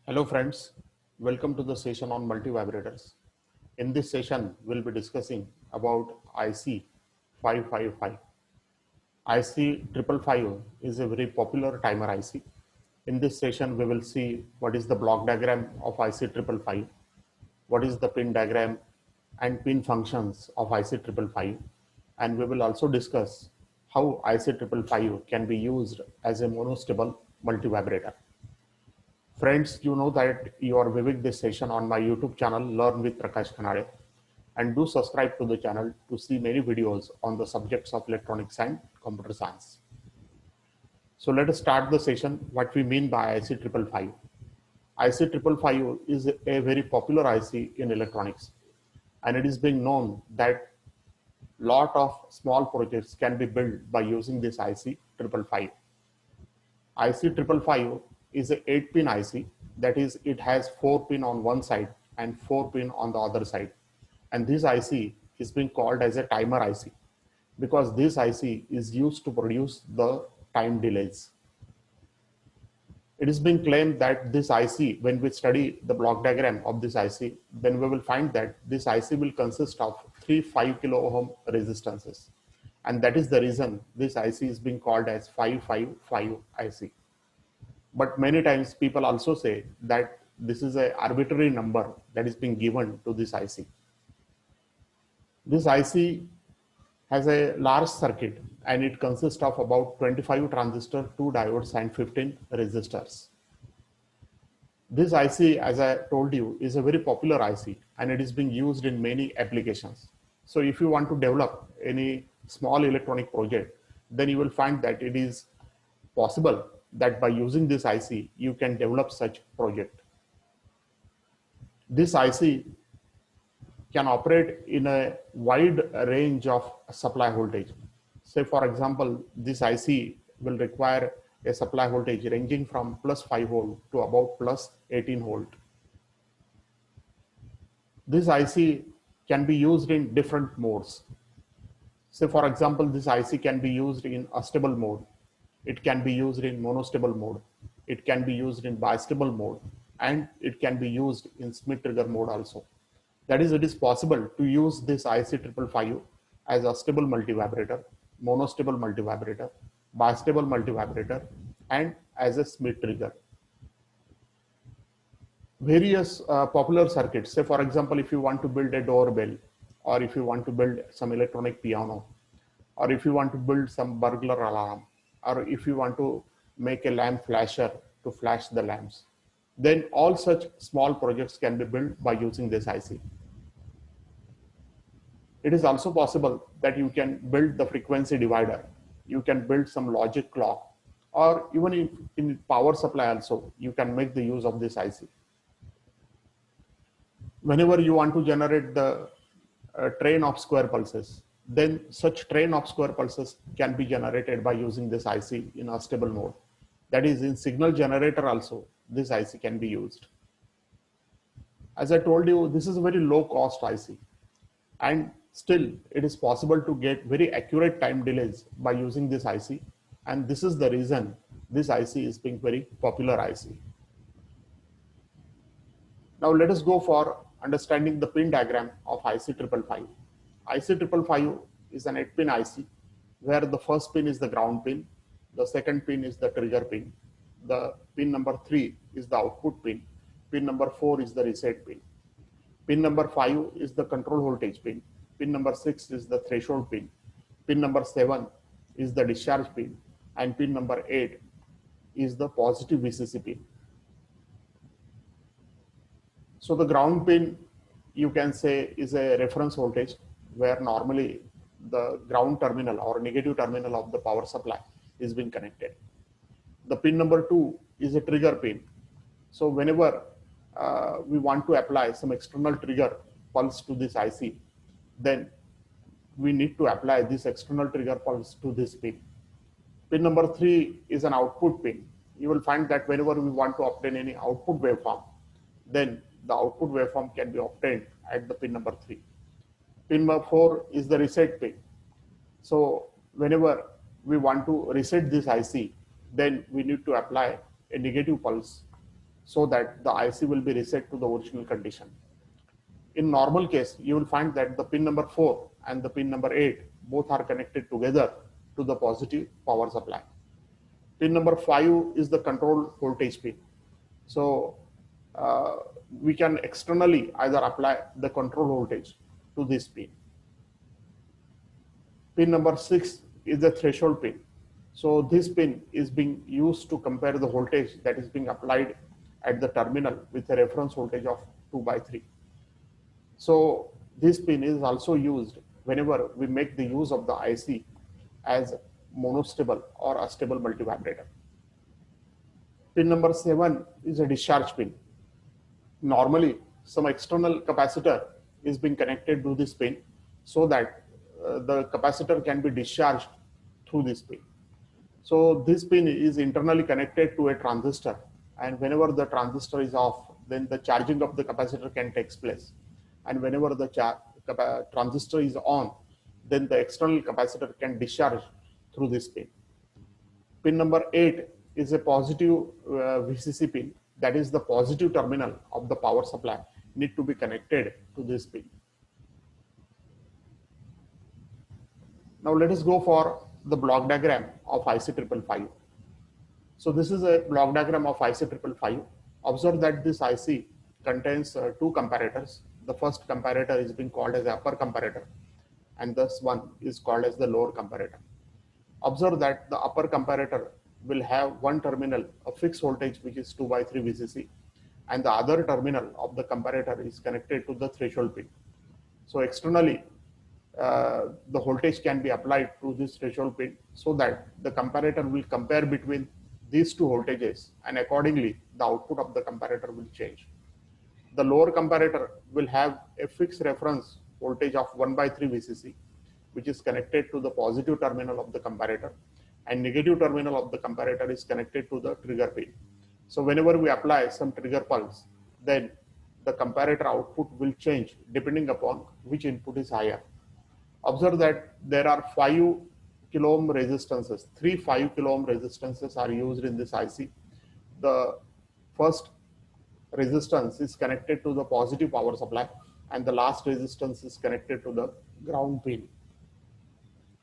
Hello friends, welcome to the session on multivibrators. In this session, we'll be discussing about IC 555. IC 555 is a very popular timer IC. In this session, we will see what is the block diagram of IC 555, what is the pin diagram and pin functions of IC 555, and we will also discuss how IC 555 can be used as a monostable multivibrator. Friends, you know that you are viewing this session on my YouTube channel, Learn with Prakash Khanade, and do subscribe to the channel to see many videos on the subjects of electronics and computer science. So let us start the session. What we mean by IC 555. IC 555 is a very popular IC in electronics, and it is being known that lot of small projects can be built by using this IC 555. IC 555 is a 8-pin IC, that is, it has 4 pin on one side and 4 pin on the other side. And this IC is being called as a timer IC because this IC is used to produce the time delays. It is being claimed that this IC, when we study the block diagram of this IC, then we will find that this IC will consist of 3 5 kilo ohm resistances. And that is the reason this IC is being called as 555 IC. But many times people also say that this is an arbitrary number that is being given to this IC. This IC has a large circuit and it consists of about 25 transistors, 2 diodes and 15 resistors. This IC, as I told you, is a very popular IC and it is being used in many applications. So if you want to develop any small electronic project, then you will find that it is possible that by using this IC, you can develop such project. This IC can operate in a wide range of supply voltage. Say for example, this IC will require a supply voltage ranging from plus 5 volt to about plus 18 volt. This IC can be used in different modes. Say for example, this IC can be used in astable mode. It can be used in monostable mode. It can be used in bistable mode, and it can be used in Smith trigger mode also. That is, it is possible to use this IC 555 as a stable multivibrator, monostable multivibrator, bistable multivibrator, and as a Smith trigger. Various popular circuits, say for example, if you want to build a doorbell, or if you want to build some electronic piano, or if you want to build some burglar alarm, or if you want to make a lamp flasher to flash the lamps, then all such small projects can be built by using this IC. It is also possible that you can build the frequency divider, you can build some logic clock, or even in power supply also, you can make the use of this IC. Whenever you want to generate the train of square pulses, then such train of square pulses can be generated by using this IC in a stable mode. That is, in signal generator also, this IC can be used. As I told you, this is a very low cost IC, and still it is possible to get very accurate time delays by using this IC, and this is the reason this IC is being very popular IC. Now let us go for understanding the pin diagram of IC 555. IC 555 is an 8-pin IC where the first pin is the ground pin, the second pin is the trigger pin, the pin number 3 is the output pin, pin number 4 is the reset pin, pin number 5 is the control voltage pin, pin number 6 is the threshold pin, pin number 7 is the discharge pin, and pin number 8 is the positive VCC pin. So the ground pin, you can say, is a reference voltage where normally the ground terminal or negative terminal of the power supply is being connected. The pin number 2 is a trigger pin. So whenever we want to apply some external trigger pulse to this IC, then we need to apply this external trigger pulse to this pin. Pin number 3 is an output pin. You will find that whenever we want to obtain any output waveform, then the output waveform can be obtained at the pin number 3. Pin number 4 is the reset pin. So whenever we want to reset this IC, then we need to apply a negative pulse so that the IC will be reset to the original condition. In normal case, you will find that the pin number 4 and the pin number 8 both are connected together to the positive power supply. Pin number 5 is the control voltage pin. So we can externally either apply the control voltage to this pin. Pin number 6 is the threshold pin. So this pin is being used to compare the voltage that is being applied at the terminal with a reference voltage of 2/3. So this pin is also used whenever we make the use of the IC as monostable or astable multivibrator. Pin number 7 is a discharge pin. Normally, some external capacitor is being connected to this pin so that the capacitor can be discharged through this pin. So this pin is internally connected to a transistor, and whenever the transistor is off, then the charging of the capacitor can take place. And whenever the transistor is on, then the external capacitor can discharge through this pin. Pin number 8 is a positive VCC pin. That is the positive terminal of the power supply need to be connected to this pin. Now let us go for the block diagram of IC555. So this is a block diagram of IC555. Observe that this IC contains two comparators. The first comparator is being called as the upper comparator, and this one is called as the lower comparator. Observe that the upper comparator will have one terminal of fixed voltage, which is 2/3 VCC, and the other terminal of the comparator is connected to the threshold pin. So externally, the voltage can be applied to this threshold pin so that the comparator will compare between these two voltages, and accordingly the output of the comparator will change. The lower comparator will have a fixed reference voltage of 1/3 VCC, which is connected to the positive terminal of the comparator, and negative terminal of the comparator is connected to the trigger pin. So whenever we apply some trigger pulse, then the comparator output will change depending upon which input is higher. Observe that there are 5 kilo ohm resistances. 3 5 kilo ohm resistances are used in this IC. The first resistance is connected to the positive power supply, and the last resistance is connected to the ground pin.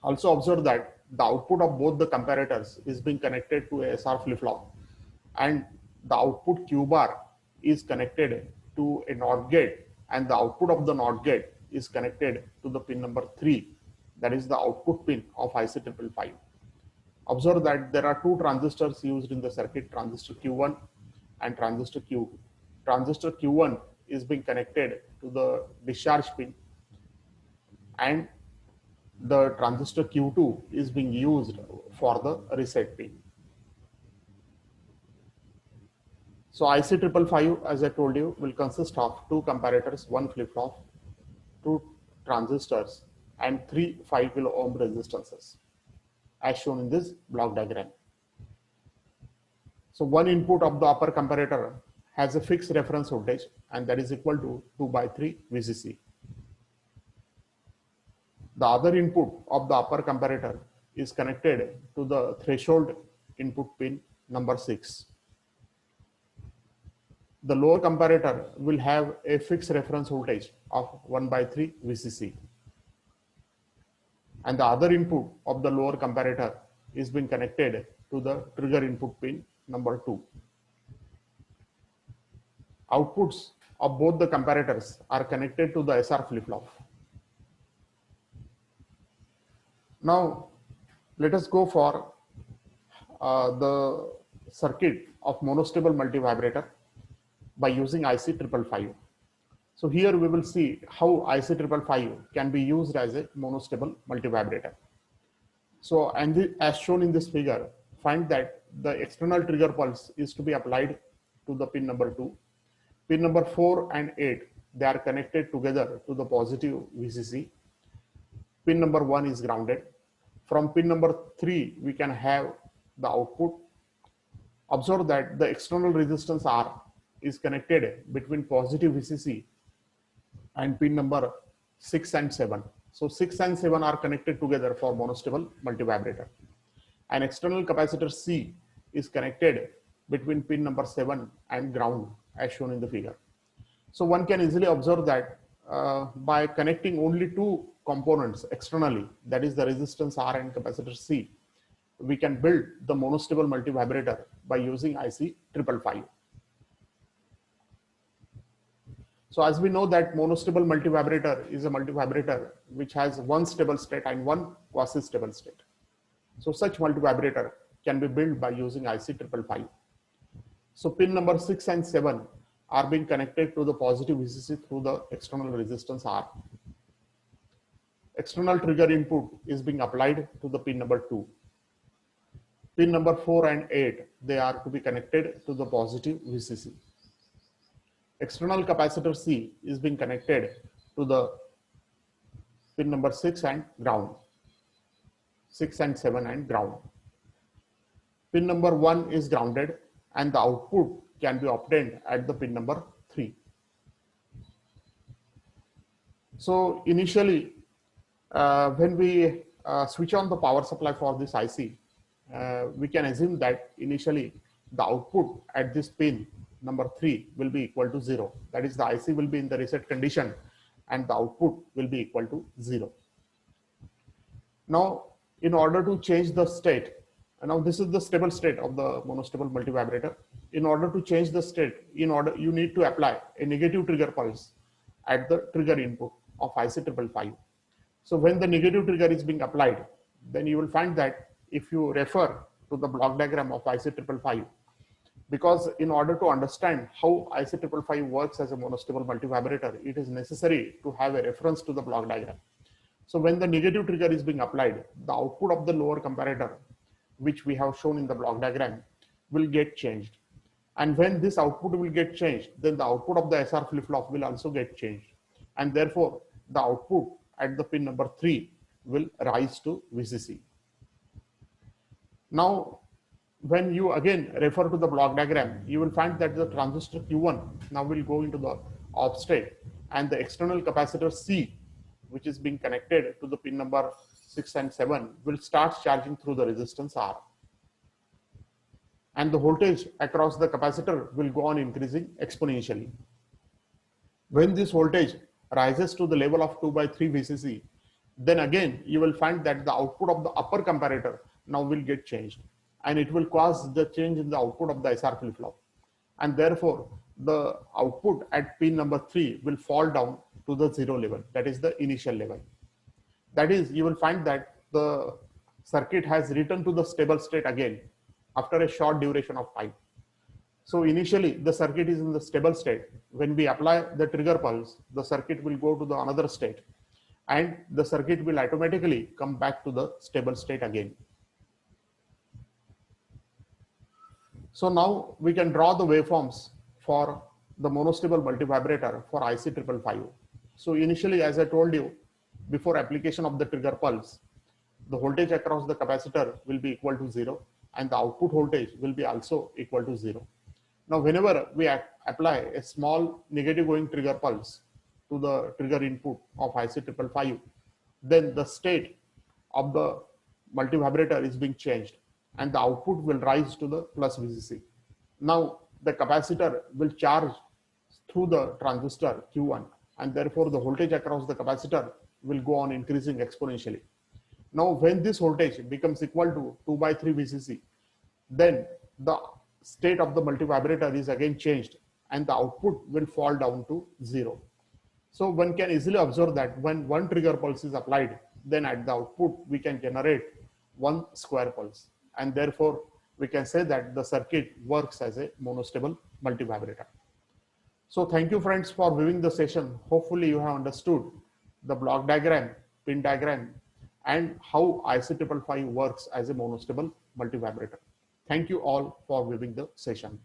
Also observe that the output of both the comparators is being connected to a SR flip-flop, and the output Q bar is connected to a NOT gate, and the output of the NOT gate is connected to the pin number 3, that is the output pin of IC555. Observe that there are two transistors used in the circuit, transistor Q1 and transistor Q2. Transistor Q1 is being connected to the discharge pin, and the transistor Q2 is being used for the reset pin. So IC555, as I told you, will consist of two comparators, one flip-flop, two transistors, and 3 5 kilo ohm resistances, as shown in this block diagram. So one input of the upper comparator has a fixed reference voltage, and that is equal to 2/3 VCC. The other input of the upper comparator is connected to the threshold input pin number 6. The lower comparator will have a fixed reference voltage of 1/3 VCC. And the other input of the lower comparator is being connected to the trigger input pin number 2. Outputs of both the comparators are connected to the SR flip-flop. Now, let us go for the circuit of monostable multivibrator by using IC555. So here we will see how IC555 can be used as a monostable multivibrator. So, and as shown in this figure, find that the external trigger pulse is to be applied to the pin number 2. Pin number 4 and 8, they are connected together to the positive VCC. Pin number 1 is grounded. From pin number 3, we can have the output. Observe that the external resistance R is connected between positive VCC and pin number 6 and 7. So 6 and 7 are connected together for monostable multivibrator. An external capacitor C is connected between pin number 7 and ground as shown in the figure. So one can easily observe that by connecting only two components externally, that is the resistance R and capacitor C, we can build the monostable multivibrator by using IC 555. So as we know that monostable multivibrator is a multivibrator which has one stable state and one quasi-stable state. So such multivibrator can be built by using IC 555. So pin number 6 and 7 are being connected to the positive VCC through the external resistance R. External trigger input is being applied to the pin number 2. Pin number 4 and 8, they are to be connected to the positive VCC. External capacitor C is being connected to the pin number 6 and ground. 6 and 7 and ground. Pin number 1 is grounded and the output can be obtained at the pin number 3. So initially, when we switch on the power supply for this IC, we can assume that initially the output at this pin number 3 will be equal to 0. That is, the IC will be in the reset condition and the output will be equal to 0. Now, in order to change the state, now this is the stable state of the monostable multivibrator. In order to change the state, you need to apply a negative trigger pulse at the trigger input of IC 555. So when the negative trigger is being applied, then you will find that if you refer to the block diagram of IC 555, because in order to understand how IC 555 works as a monostable multivibrator, it is necessary to have a reference to the block diagram. So when the negative trigger is being applied, the output of the lower comparator, which we have shown in the block diagram, will get changed. And when this output will get changed, then the output of the SR flip-flop will also get changed. And therefore, the output at the pin number 3 will rise to VCC. Now, when you again refer to the block diagram, you will find that the transistor Q1 now will go into the off state and the external capacitor C, which is being connected to the pin number 6 and 7, will start charging through the resistance R. And the voltage across the capacitor will go on increasing exponentially. When this voltage rises to the level of 2/3 VCC, then again you will find that the output of the upper comparator now will get changed, and it will cause the change in the output of the SR flip-flop. And therefore, the output at pin number 3 will fall down to the 0 level, that is the initial level. That is, you will find that the circuit has returned to the stable state again after a short duration of time. So initially the circuit is in the stable state. When we apply the trigger pulse, the circuit will go to the another state and the circuit will automatically come back to the stable state again. So now we can draw the waveforms for the monostable multivibrator for IC 555. So initially, as I told you, before application of the trigger pulse, the voltage across the capacitor will be equal to 0 and the output voltage will be also equal to 0. Now, whenever we apply a small negative going trigger pulse to the trigger input of IC 555, then the state of the multivibrator is being changed and the output will rise to the plus VCC. Now, the capacitor will charge through the transistor Q1 and therefore the voltage across the capacitor will go on increasing exponentially. Now, when this voltage becomes equal to 2/3 VCC, then the state of the multivibrator is again changed and the output will fall down to 0. So one can easily observe that when one trigger pulse is applied, then at the output we can generate one square pulse, and therefore we can say that the circuit works as a monostable multivibrator. So thank you friends for viewing the session. Hopefully you have understood the block diagram, pin diagram, and how IC 555 works as a monostable multivibrator. Thank you all for viewing the session.